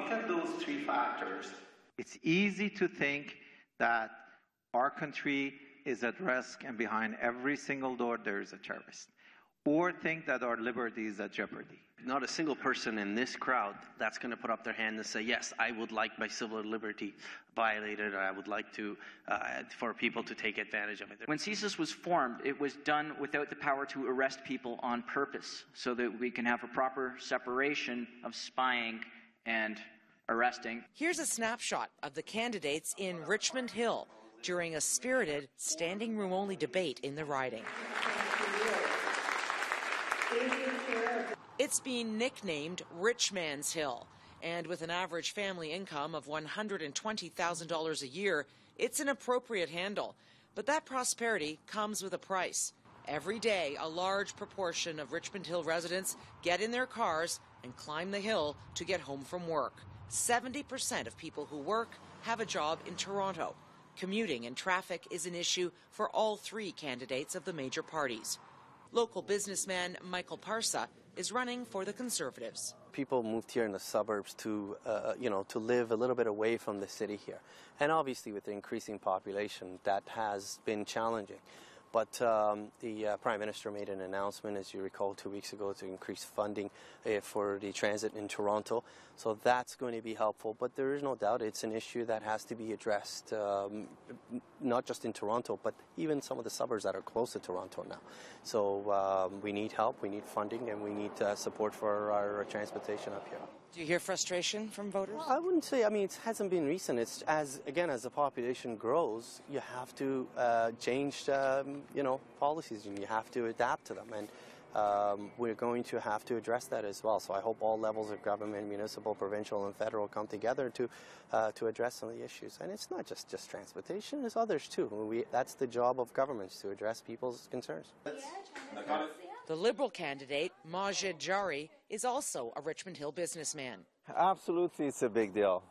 look at those three factors, it's easy to think that our country is at risk and behind every single door there is a terrorist, or think that our liberty is at jeopardy. Not a single person in this crowd that's going to put up their hand and say, yes, I would like my civil liberty violated, or I would like to, for people to take advantage of it. When CSIS was formed, it was done without the power to arrest people on purpose, so that we can have a proper separation of spying and arresting. Here's a snapshot of the candidates in Richmond Hill during a spirited standing room only debate in the riding. It's been nicknamed Rich Man's Hill, and with an average family income of $120,000 a year, it's an appropriate handle. But that prosperity comes with a price. Every day, a large proportion of Richmond Hill residents get in their cars and climb the hill to get home from work. 70% of people who work have a job in Toronto. Commuting and traffic is an issue for all three candidates of the major parties. Local businessman Michael Parsa is running for the Conservatives. People moved here in the suburbs to, to live a little bit away from the city here. And obviously with the increasing population, that has been challenging. But the Prime Minister made an announcement, as you recall, 2 weeks ago to increase funding for the transit in Toronto. So that's going to be helpful. But there is no doubt it's an issue that has to be addressed, not just in Toronto, but even some of the suburbs that are close to Toronto now. So we need help, we need funding, and we need support for our transportation up here. Do you hear frustration from voters? Well, I wouldn't say. I mean, it hasn't been recent. It's as the population grows, you have to change, policies, and you have to adapt to them. And we're going to have to address that as well. So I hope all levels of government, municipal, provincial, and federal, come together to address some of the issues. And it's not just transportation; there's others too. That's the job of governments, to address people's concerns. The Liberal candidate, Majid Jari, is also a Richmond Hill businessman. Absolutely, it's a big deal.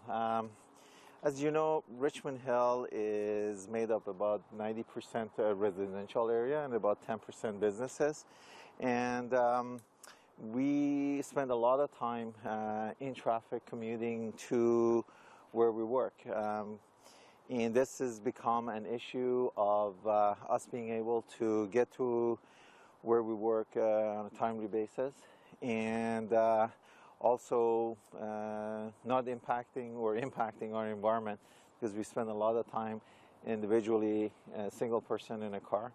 As you know, Richmond Hill is made up about 90% residential area and about 10% businesses. And we spend a lot of time in traffic commuting to where we work. And this has become an issue of us being able to get to where we work on a timely basis, and also not impacting our environment, because we spend a lot of time individually, a single person in a car,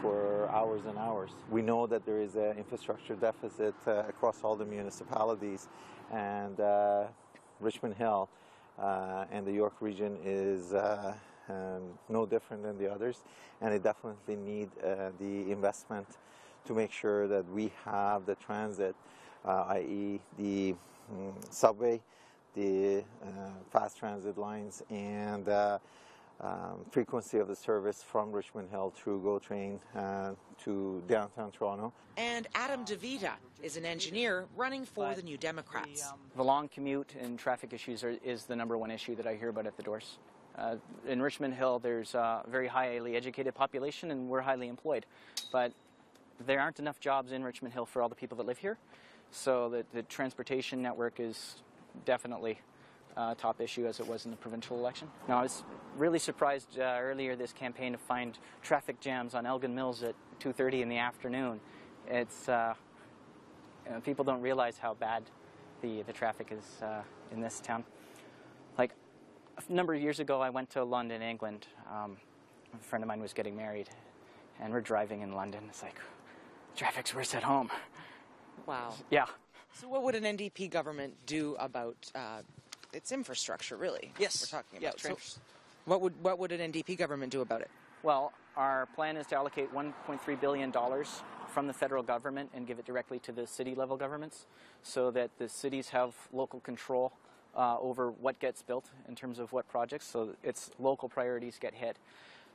for hours and hours. We know that there is an infrastructure deficit across all the municipalities, and Richmond Hill and the York region is no different than the others, and they definitely need the investment to make sure that we have the transit, i.e. the subway, the fast transit lines, and frequency of the service from Richmond Hill through GO Train to downtown Toronto. And Adam DeVita is an engineer running for the New Democrats. The long commute and traffic issues is the #1 issue that I hear about at the doors. In Richmond Hill, there's a very highly educated population, and we're highly employed. But there aren't enough jobs in Richmond Hill for all the people that live here. So the transportation network is definitely a top issue, as it was in the provincial election. Now, I was really surprised earlier this campaign to find traffic jams on Elgin Mills at 2:30 in the afternoon. It's people don't realize how bad the traffic is in this town. Like, a number of years ago, I went to London, England. A friend of mine was getting married, and we're driving in London. It's like, traffic's worse at home. Wow. Yeah. So what would an NDP government do about its infrastructure, really? Yes. We're talking about. Yeah, so what would an NDP government do about it? Well, our plan is to allocate $1.3 billion from the federal government and give it directly to the city-level governments, so that the cities have local control over what gets built in terms of what projects, so its local priorities get hit.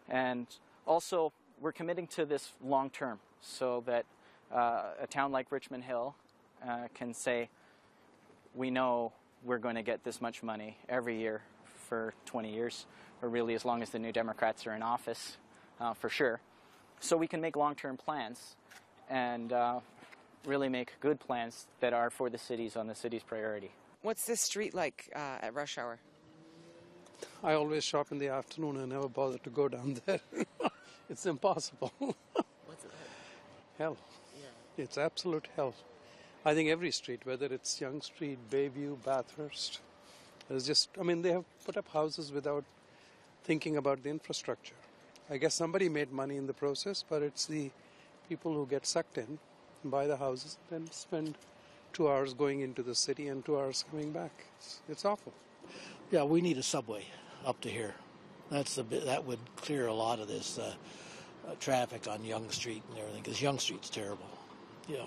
And also, we're committing to this long-term, so that a town like Richmond Hill can say, we know we're going to get this much money every year for 20 years, or really as long as the New Democrats are in office, for sure. So we can make long-term plans and really make good plans that are for the cities on the city's priority. What's this street like at rush hour? I always shop in the afternoon and never bother to go down there. It's impossible. What's it like? Hell. Yeah. It's absolute hell. I think every street, whether it's Yonge Street, Bayview, Bathurst, there's just, I mean, they have put up houses without thinking about the infrastructure. I guess somebody made money in the process, but it's the people who get sucked in, buy the houses, and spend 2 hours going into the city and 2 hours coming back. It's awful. Yeah, we need a subway up to here. That would clear a lot of this traffic on Yonge Street and everything, because Yonge Street's terrible. Yeah.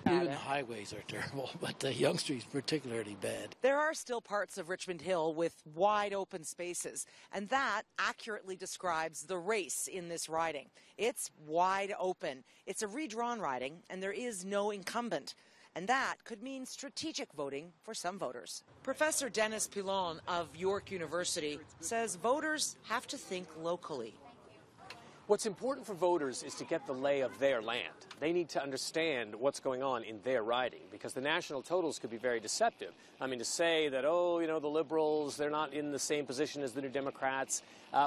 Even the highways are terrible, but Yonge Street's particularly bad. There are still parts of Richmond Hill with wide open spaces, and that accurately describes the race in this riding. It's wide open. It's a redrawn riding, and there is no incumbent. And that could mean strategic voting for some voters. Professor Dennis Pilon of York University says voters have to think locally. What's important for voters is to get the lay of their land. They need to understand what's going on in their riding, because the national totals could be very deceptive. I mean, to say that, the Liberals, they're not in the same position as the New Democrats,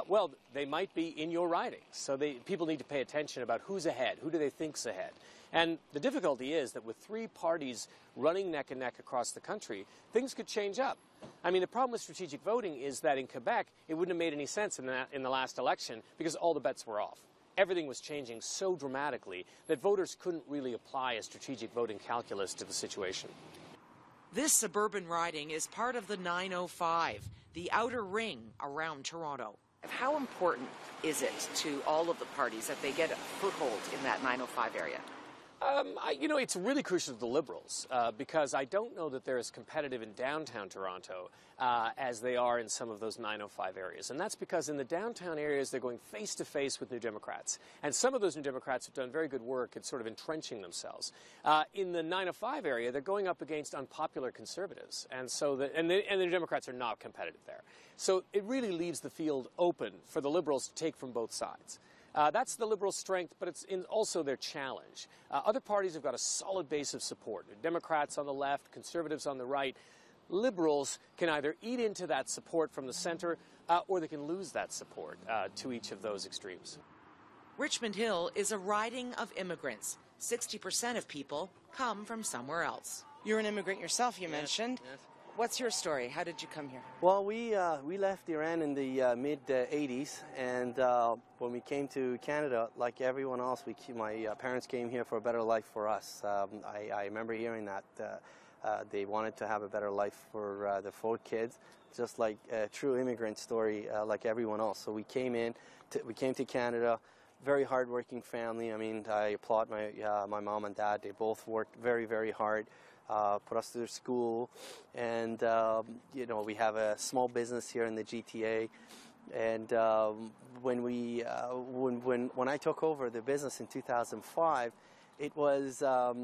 well, they might be in your riding. So people need to pay attention about who's ahead, who do they think's ahead. And the difficulty is that with three parties running neck and neck across the country, things could change up. I mean, the problem with strategic voting is that in Quebec, it wouldn't have made any sense in the last election because all the bets were off. Everything was changing so dramatically that voters couldn't really apply a strategic voting calculus to the situation. This suburban riding is part of the 905, the outer ring around Toronto. How important is it to all of the parties that they get a foothold in that 905 area? It's really crucial to the Liberals because I don't know that they're as competitive in downtown Toronto as they are in some of those 905 areas. And that's because in the downtown areas, they're going face-to-face with New Democrats. And some of those New Democrats have done very good work at sort of entrenching themselves. In the 905 area, they're going up against unpopular conservatives. And so the New Democrats are not competitive there. So it really leaves the field open for the Liberals to take from both sides. That's the Liberals' strength, but it's also their challenge. Other parties have got a solid base of support. Democrats on the left, Conservatives on the right. Liberals can either eat into that support from the center or they can lose that support to each of those extremes. Richmond Hill is a riding of immigrants. 60% of people come from somewhere else. You're an immigrant yourself, you mentioned. Yes. What's your story? How did you come here? Well, we left Iran in the mid-'80s, and when we came to Canada, like everyone else, my parents came here for a better life for us. I remember hearing that they wanted to have a better life for their 4 kids, just like a true immigrant story, like everyone else. So we came to Canada. Very hardworking family. I mean, I applaud my mom and dad. They both worked very, very hard. Put us through school, and we have a small business here in the GTA. And when I took over the business in 2005, it was a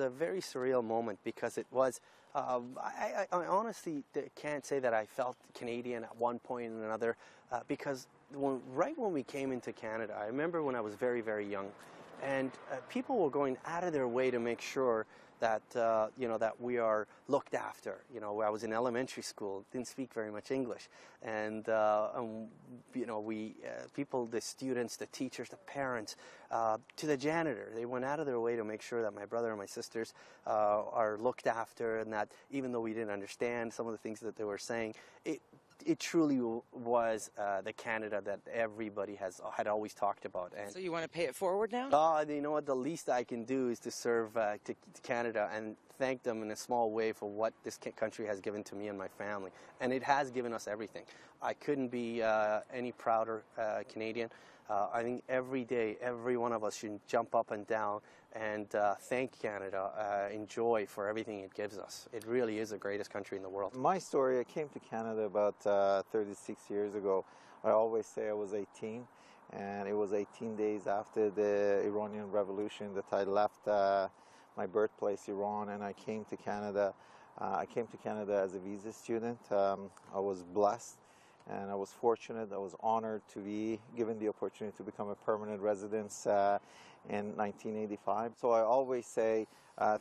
very surreal moment because it was. I honestly can't say that I felt Canadian at one point or another because right when we came into Canada, I remember when I was very, very young, and people were going out of their way to make sure that that we are looked after. I was in elementary school, didn't speak very much English, and people, the students, the teachers, the parents, to the janitor, they went out of their way to make sure that my brother and my sisters are looked after, and that even though we didn't understand some of the things that they were saying, it truly was the Canada that everybody had always talked about. And so you want to pay it forward now? You know what? The least I can do is to serve to Canada and thank them in a small way for what this country has given to me and my family. And it has given us everything. I couldn't be any prouder Canadian. I think every day, every one of us should jump up and down and thank Canada, enjoy for everything it gives us. It really is the greatest country in the world. My story, I came to Canada about 36 years ago. I always say I was 18, and it was 18 days after the Iranian Revolution that I left my birthplace, Iran, and I came to Canada. I came to Canada as a visa student. I was blessed, and I was fortunate, I was honored to be given the opportunity to become a permanent resident in 1985. So I always say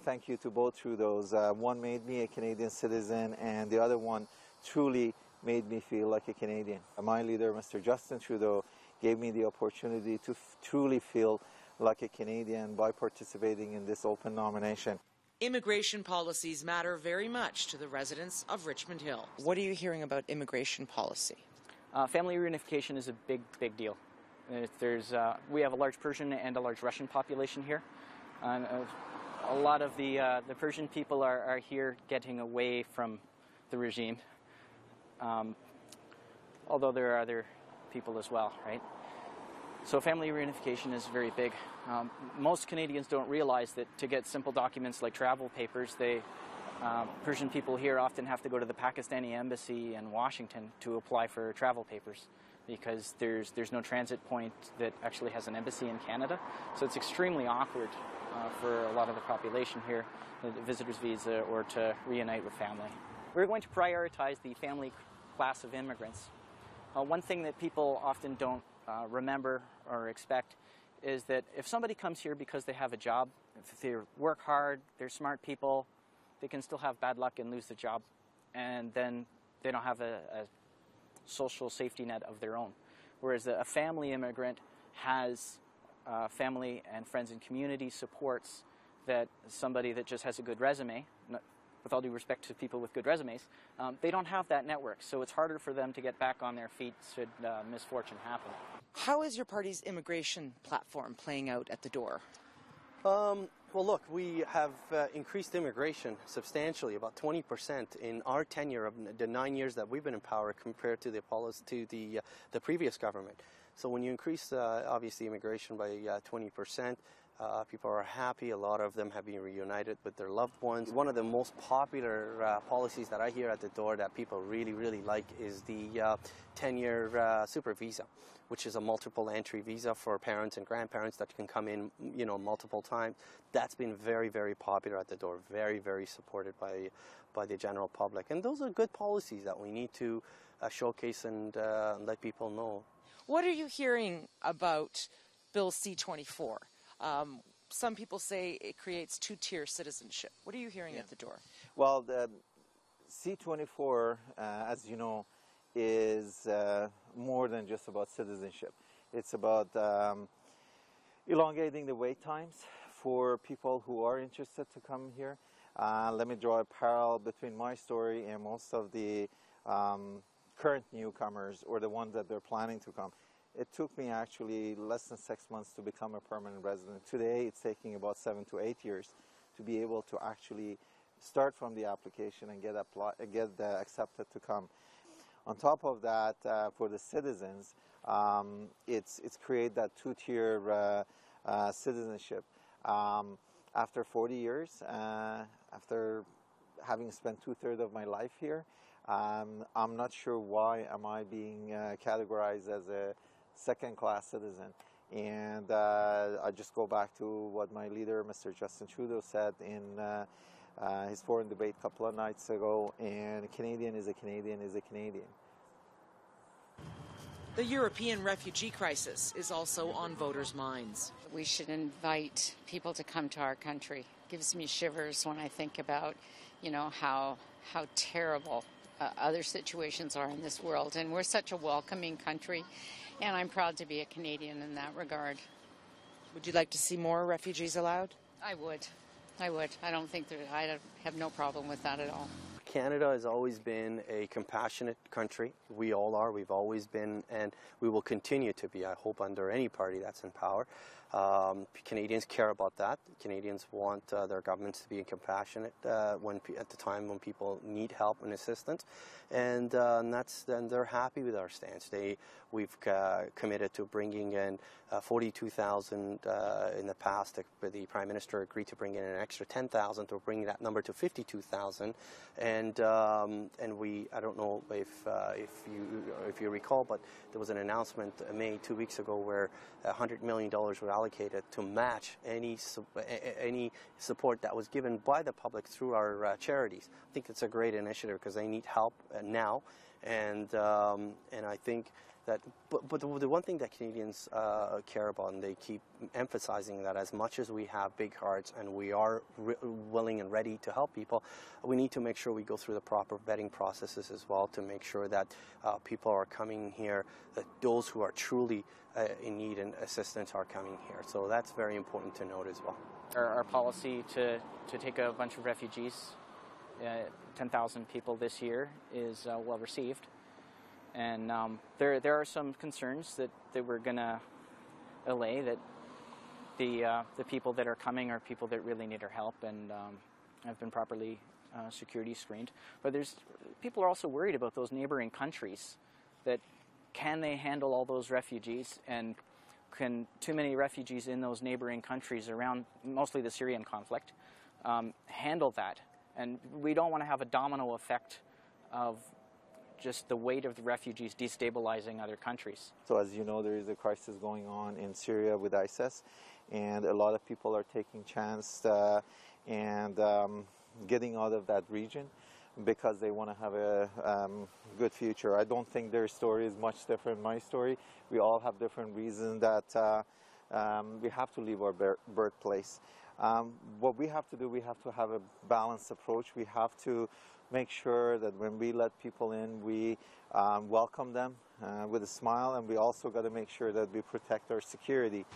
thank you to both Trudeaus. One made me a Canadian citizen, and the other one truly made me feel like a Canadian. My leader, Mr. Justin Trudeau, gave me the opportunity to truly feel like a Canadian by participating in this open nomination. Immigration policies matter very much to the residents of Richmond Hill. What are you hearing about immigration policy? Family reunification is a big, big deal. We have a large Persian and a large Russian population here. A lot of the Persian people are here getting away from the regime, although there are other people as well, right? So family reunification is very big. Most Canadians don't realize that to get simple documents like travel papers, Persian people here often have to go to the Pakistani embassy in Washington to apply for travel papers, because there's no transit point that actually has an embassy in Canada. So it's extremely awkward for a lot of the population here, the visitor's visa or to reunite with family. We're going to prioritize the family class of immigrants. One thing that people often don't remember or expect is that if somebody comes here because they have a job, if they work hard, they're smart people, they can still have bad luck and lose the job, and then they don't have a social safety net of their own. Whereas a family immigrant has family and friends and community supports that somebody that just has a good resume, with all due respect to people with good resumes, they don't have that network, so it's harder for them to get back on their feet should misfortune happen. How is your party's immigration platform playing out at the door? Well, look, we have increased immigration substantially, about 20% in our tenure of the 9 years that we've been in power compared to the previous government. So when you increase, obviously, immigration by 20%, people are happy. A lot of them have been reunited with their loved ones. One of the most popular policies that I hear at the door that people really, really like is the 10-year super visa, which is a multiple entry visa for parents and grandparents that can come in, multiple times. That's been very, very popular at the door, very, very supported by the general public. And those are good policies that we need to showcase and let people know. What are you hearing about Bill C-24? Some people say it creates two-tier citizenship. What are you hearing at the door? Well, the C-24, as you know, is more than just about citizenship. It's about elongating the wait times for people who are interested to come here. Let me draw a parallel between my story and most of the current newcomers or the ones that they're planning to come. It took me actually less than 6 months to become a permanent resident. Today, it's taking about 7 to 8 years to be able to actually start from the application and get accepted to come. On top of that, for the citizens, it's created that two-tier citizenship. After 40 years, after having spent 2/3 of my life here, I'm not sure why am I being categorized as a second-class citizen. And I just go back to what my leader, Mr. Justin Trudeau, said in his foreign debate a couple of nights ago, and a Canadian is a Canadian is a Canadian. The European refugee crisis is also on voters' minds. We should invite people to come to our country. It gives me shivers when I think about, how terrible other situations are in this world. And we're such a welcoming country, and I'm proud to be a Canadian in that regard. Would you like to see more refugees allowed? I would. I don't think I have no problem with that at all. Canada has always been a compassionate country. We all are. We've always been, and we will continue to be, I hope, under any party that's in power. Canadians care about that. Canadians want their governments to be compassionate at the time when people need help and assistance, and they're happy with our stance. We've committed to bringing in 42,000 in the past. The Prime Minister agreed to bring in an extra 10,000 to bring that number to 52,000, and I don't know if you recall, but there was an announcement made 2 weeks ago where $100 million were allocated to match any support that was given by the public through our charities. I think it's a great initiative because they need help now, And I think that, but the one thing that Canadians care about, and they keep emphasizing that as much as we have big hearts and we are willing and ready to help people, we need to make sure we go through the proper vetting processes as well to make sure that people are coming here, that those who are truly in need and assistance are coming here. So that's very important to note as well. Our policy to take a bunch of refugees, 10,000 people this year, is well received. And there are some concerns that we're going to allay, that the people that are coming are people that really need our help and have been properly security screened. But people are also worried about those neighboring countries, that can they handle all those refugees, and can too many refugees in those neighboring countries around mostly the Syrian conflict handle that? And we don't want to have a domino effect of just the weight of the refugees destabilizing other countries. So as you know, there is a crisis going on in Syria with ISIS, and a lot of people are taking chance and getting out of that region because they want to have a good future. I don't think their story is much different from my story. We all have different reasons that we have to leave our birthplace. What we have to do, we have to have a balanced approach. We have to make sure that when we let people in, we welcome them with a smile, and we also got to make sure that we protect our security.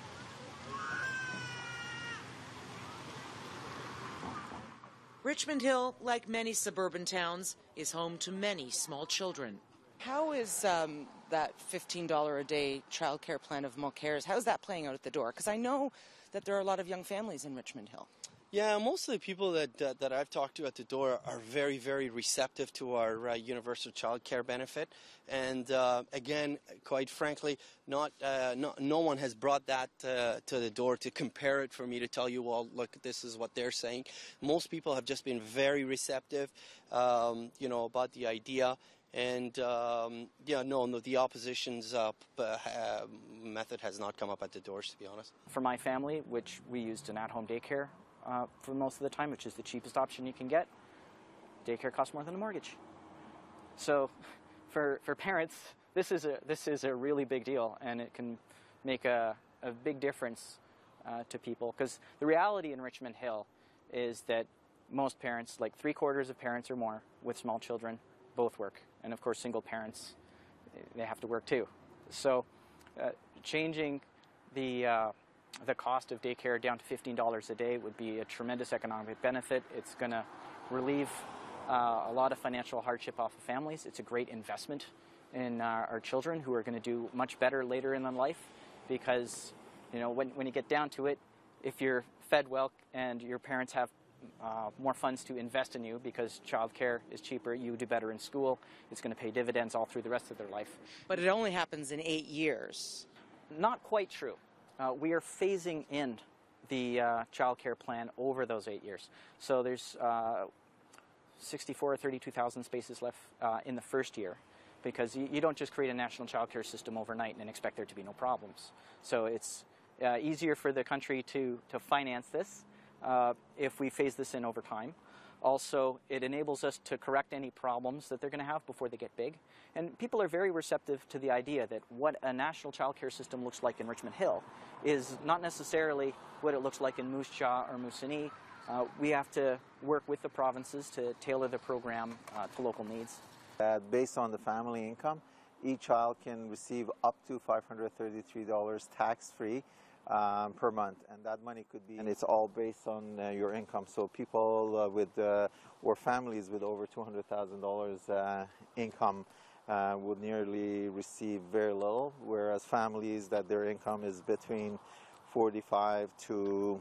Richmond Hill, like many suburban towns, is home to many small children. How is that $15 a day childcare plan of Mulcair's, how is that playing out at the door? Because I know that there are a lot of young families in Richmond Hill. Yeah, most of the people that I've talked to at the door are very, very receptive to our universal child care benefit. And again, quite frankly, no one has brought that to the door to compare it for me to tell you, well, look, this is what they're saying. Most people have just been very receptive, about the idea. And, the opposition's method has not come up at the doors, to be honest. For my family, which we used an at-home daycare for most of the time, which is the cheapest option you can get, daycare costs more than a mortgage. So for parents, this is a really big deal, and it can make a big difference to people. Because the reality in Richmond Hill is that most parents, like 3/4 of parents or more with small children, both work. And of course, single parents, they have to work too. So changing the cost of daycare down to $15 a day would be a tremendous economic benefit. It's going to relieve a lot of financial hardship off of families. It's a great investment in our children, who are going to do much better later in their life, because when you get down to it, if you're fed well and your parents have more funds to invest in you because childcare is cheaper, you do better in school, it's going to pay dividends all through the rest of their life. But it only happens in 8 years. Not quite true. We are phasing in the childcare plan over those 8 years. So there's 64 or 32,000 spaces left in the first year, because you don't just create a national childcare system overnight and expect there to be no problems. So it's easier for the country to finance this if we phase this in over time. Also, it enables us to correct any problems that they're going to have before they get big. And people are very receptive to the idea that what a national child care system looks like in Richmond Hill is not necessarily what it looks like in Moose Jaw or Moosonee. We have to work with the provinces to tailor the program to local needs. Based on the family income, each child can receive up to $533 tax-free per month, and that money could be, and it's all based on your income. So people or families with over $200,000 income would nearly receive very little, whereas families that their income is between 45 to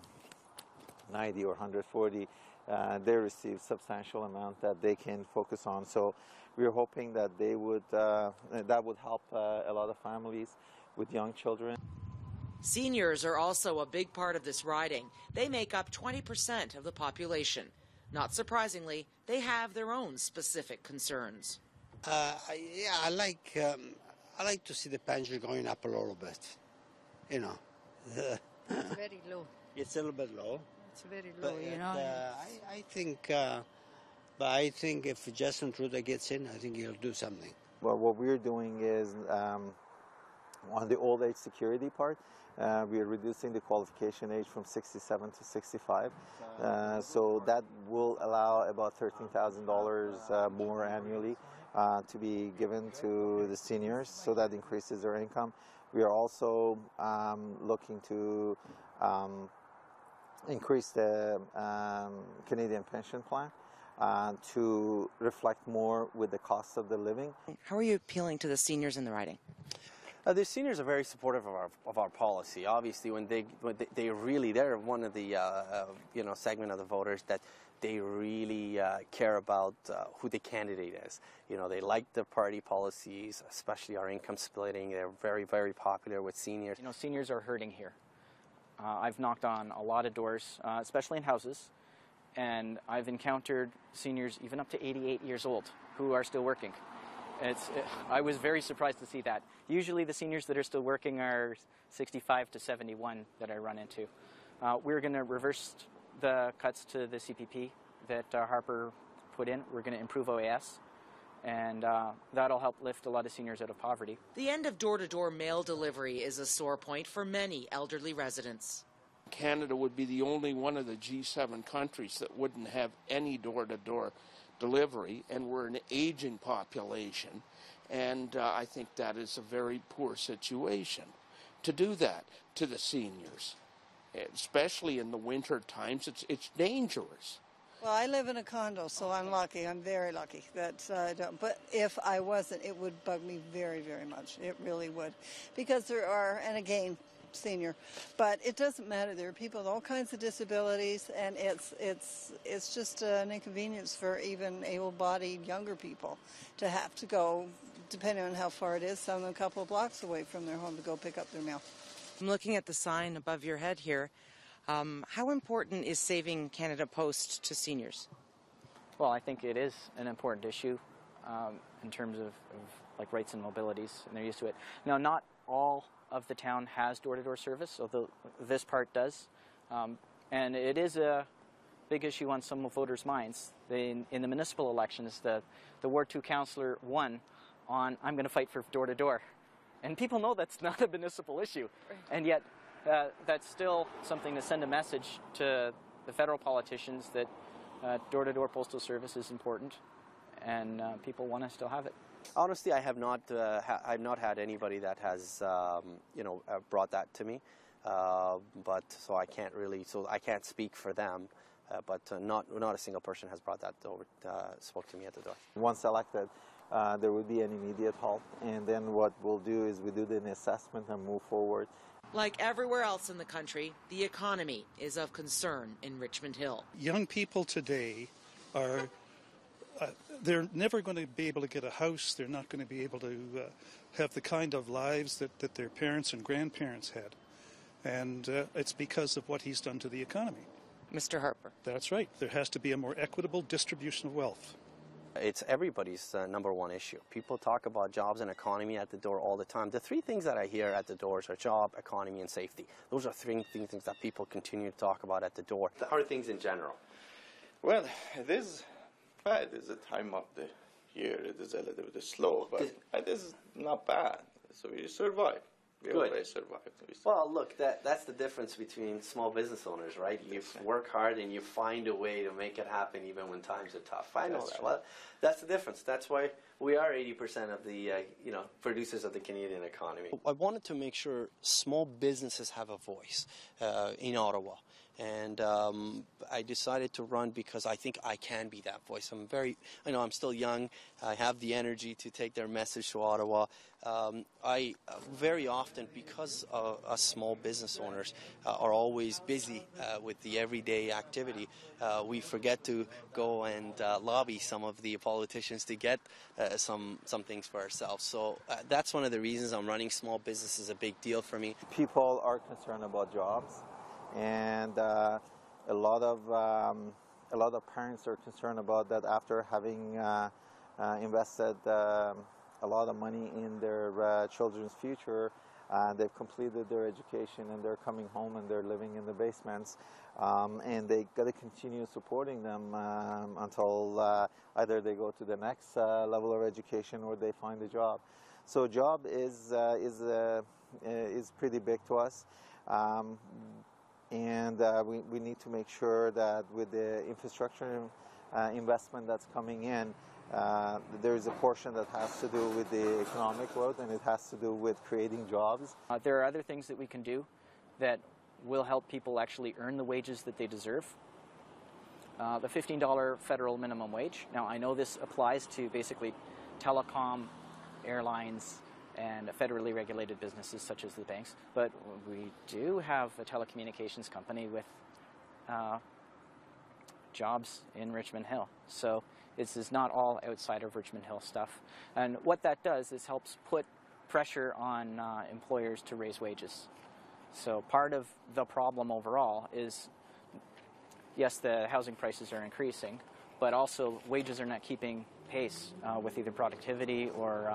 90 or 140, they receive substantial amount that they can focus on. So we're hoping that that would help a lot of families with young children. Seniors are also a big part of this riding. They make up 20% of the population. Not surprisingly, they have their own specific concerns. I like to see the pension going up a little bit. It's very low. It's a little bit low. It's very low, I think if Justin Trudeau gets in, I think he'll do something. Well, what we're doing is on the old age security part, we are reducing the qualification age from 67 to 65. So that will allow about $13,000 more annually to be given to the seniors, so that increases their income. We are also looking to increase the Canadian pension plan to reflect more with the cost of the living. How are you appealing to the seniors in the riding? The seniors are very supportive of our policy. Obviously, when they're one of the segment of the voters that they really care about who the candidate is. They like the party policies, especially our income splitting. They're very, very popular with seniors. Seniors are hurting here. I've knocked on a lot of doors, especially in houses, and I've encountered seniors even up to 88 years old who are still working. I was very surprised to see that. Usually the seniors that are still working are 65 to 71 that I run into. We're going to reverse the cuts to the CPP that Harper put in. We're going to improve OAS, and that'll help lift a lot of seniors out of poverty. The end of door-to-door mail delivery is a sore point for many elderly residents. Canada would be the only one of the G7 countries that wouldn't have any door-to-door delivery, and we're an aging population, and I think that is a very poor situation to do that to the seniors, especially in the winter times. It's dangerous. Well, I live in a condo, so I'm lucky. I'm very lucky that I don't. But if I wasn't, it would bug me very, very much. It really would, because there are, and again, senior, but it doesn't matter. There are people with all kinds of disabilities, and it's just an inconvenience for even able-bodied younger people to have to go, depending on how far it is, some a couple of blocks away from their home to go pick up their mail. I'm looking at the sign above your head here. How important is Saving Canada Post to seniors? Well, I think it is an important issue in terms of like rights and mobilities, and they're used to it. Now, not all of the town has door-to-door service, although this part does. And it is a big issue on some voters' minds. In the municipal elections, the Ward 2 councillor won on, I'm going to fight for door-to-door. And people know that's not a municipal issue. And yet, that's still something to send a message to the federal politicians that door-to-door postal service is important, and people want to still have it. Honestly, I have not had anybody that has brought that to me, but so I can't speak for them. But not a single person has brought that over, spoke to me at the door. Once elected, there will be an immediate halt, and then what we'll do is we do the assessment and move forward. Like everywhere else in the country, the economy is of concern in Richmond Hill. Young people today are they're never going to be able to get a house. They're not going to be able to have the kind of lives that their parents and grandparents had. And it's because of what he's done to the economy. Mr. Harper. That's right. There has to be a more equitable distribution of wealth. It's everybody's number one issue. People talk about jobs and economy at the door all the time. The three things that I hear at the doors are job, economy, and safety. Those are three things that people continue to talk about at the door. How are things in general? Well, it is bad. It's a time of the year. It is a little bit slow, but it is not bad. So we survive. We always survive. Well, look, that's the difference between small business owners, right? You work hard and you find a way to make it happen even when times are tough. I know that. Well, that's the difference. That's why we are 80% of the producers of the Canadian economy. I wanted to make sure small businesses have a voice in Ottawa. And I decided to run because I think I can be that voice. I'm still young. I have the energy to take their message to Ottawa. I very often, because us small business owners are always busy with the everyday activity, we forget to go and lobby some of the politicians to get some things for ourselves. So that's one of the reasons I'm running. Small business is a big deal for me. People are concerned about jobs. And a lot of parents are concerned about that after having invested a lot of money in their children's future. They've completed their education and they're coming home and they're living in the basements. And they got to continue supporting them until either they go to the next level of education or they find a job. So job is pretty big to us. And we need to make sure that with the infrastructure investment that's coming in, there is a portion that has to do with the economic growth, and it has to do with creating jobs. There are other things that we can do that will help people actually earn the wages that they deserve. The $15 federal minimum wage. Now, I know this applies to basically telecom, airlines, and federally regulated businesses such as the banks, but we do have a telecommunications company with jobs in Richmond Hill. So this is not all outside of Richmond Hill stuff. And what that does is helps put pressure on employers to raise wages. So part of the problem overall is, yes, the housing prices are increasing, but also wages are not keeping pace with either productivity or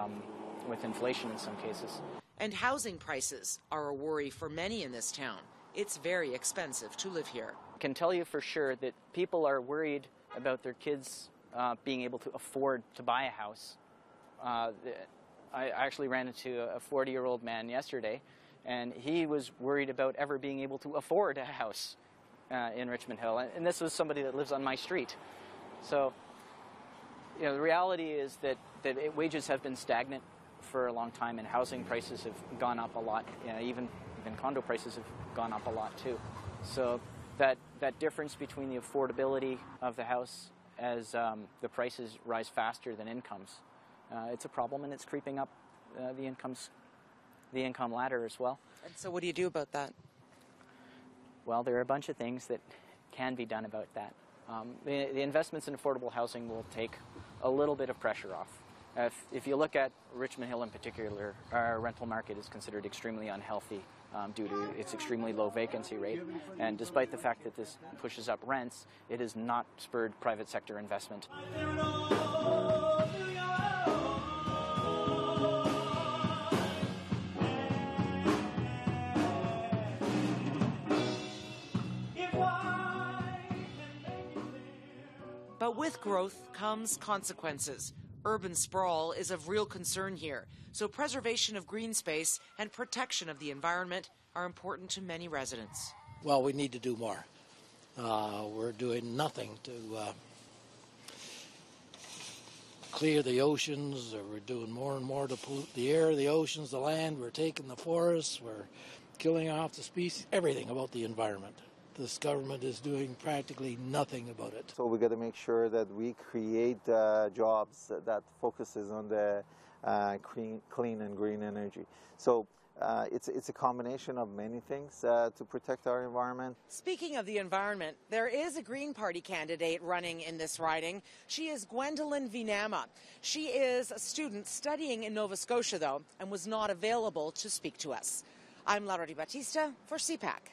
with inflation in some cases. And housing prices are a worry for many in this town. It's very expensive to live here. I can tell you for sure that people are worried about their kids being able to afford to buy a house. I actually ran into a 40-year-old man yesterday, and he was worried about ever being able to afford a house in Richmond Hill. And this was somebody that lives on my street. So, you know, the reality is that wages have been stagnant for a long time, and housing prices have gone up a lot. You know, even condo prices have gone up a lot too. So that difference between the affordability of the house as the prices rise faster than incomes, it's a problem, and it's creeping up the income ladder as well. And so what do you do about that? Well, there are a bunch of things that can be done about that. The investments in affordable housing will take a little bit of pressure off. If you look at Richmond Hill in particular, our rental market is considered extremely unhealthy due to its extremely low vacancy rate. And despite the fact that this pushes up rents, it has not spurred private sector investment. But with growth comes consequences. Urban sprawl is of real concern here, so preservation of green space and protection of the environment are important to many residents. Well, we need to do more. We're doing nothing to clear the oceans, or we're doing more and more to pollute the air, the oceans, the land. We're taking the forests, we're killing off the species, everything about the environment. This government is doing practically nothing about it. So we got to make sure that we create jobs that focuses on the clean and green energy. So it's a combination of many things to protect our environment. Speaking of the environment, there is a Green Party candidate running in this riding. She is Gwendolyn Venema. She is a student studying in Nova Scotia, though, and was not available to speak to us. I'm Laura Di Battista for CPAC.